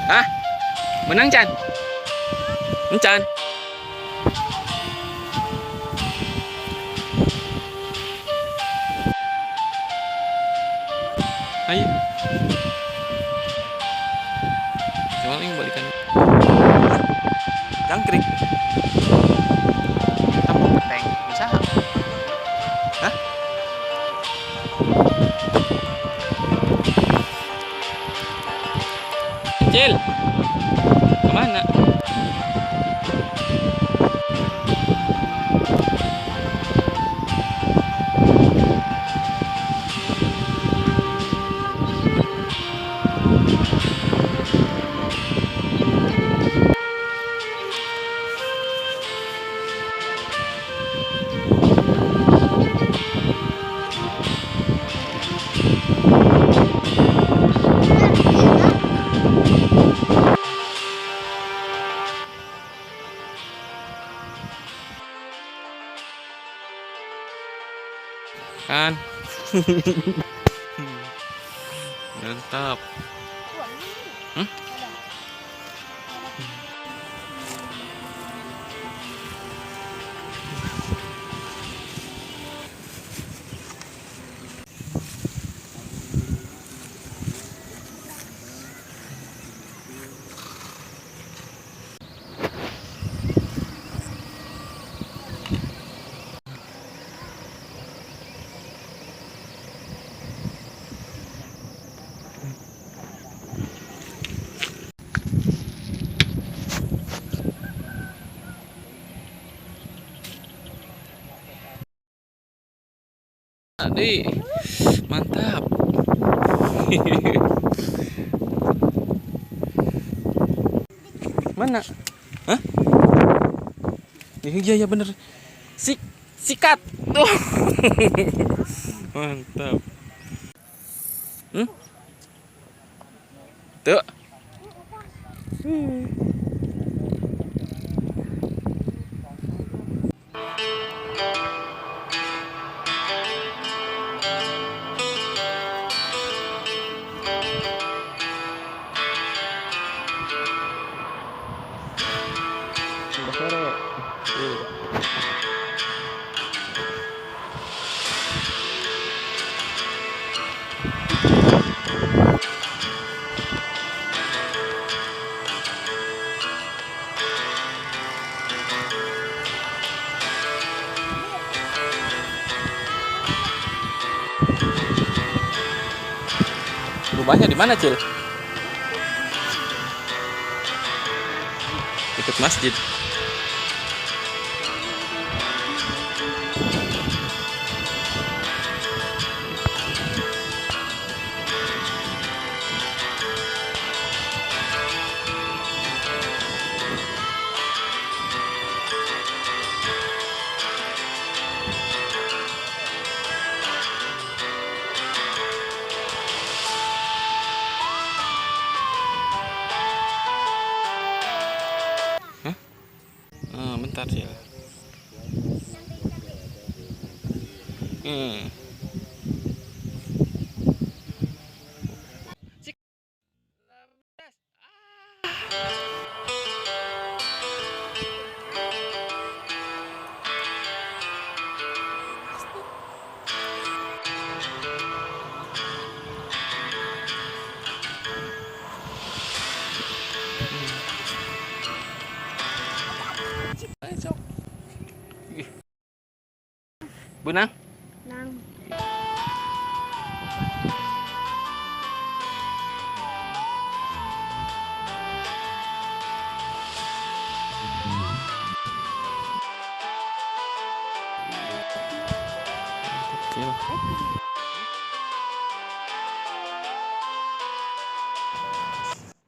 Hah? Menang Chan? Chan? Ayo. Coba yang balikan. Jangkrik. Tampung peteng. Bisa? Hah? Cil. Kemana? Kan? Mantap. Hmm? Adik, mantap. Mana? Hah? Iya bener. Sikat. Tuh. Mantap. Tuh. Rumahnya di mana, Cil? Ikut masjid. Hah? Bentar, Cil. Bunang? Nang. Cil.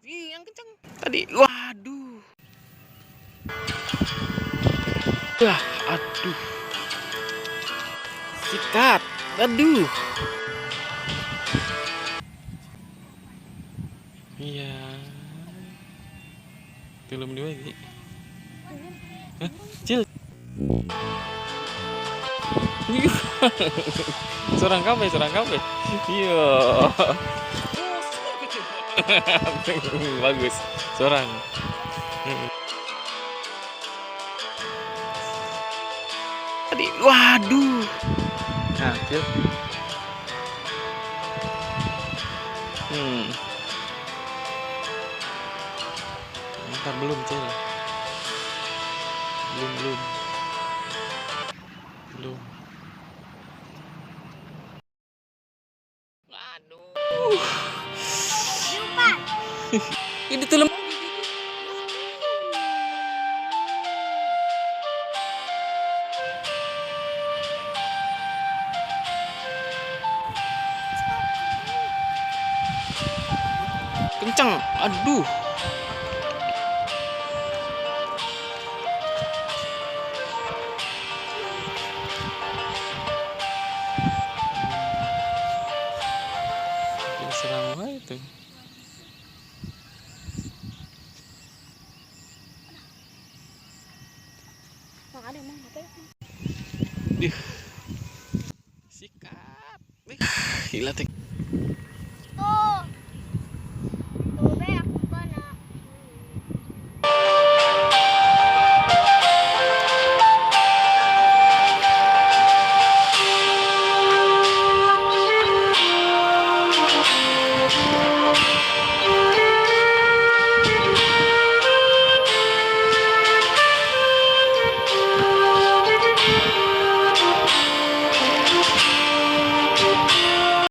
Yang kencang tadi. Waduh. Aduh. Sikat. Aduh. Iya. Belum lagi. Hah? Cil. Serang kabe. Iya. Bagus. Seorang. Tadi, waduh. Nah, Cil. Ntar belum, Cil. Belum. Waduh. Ini tuh lemah. Kenceng. Aduh. Serang banget itu. Sikat. Gila,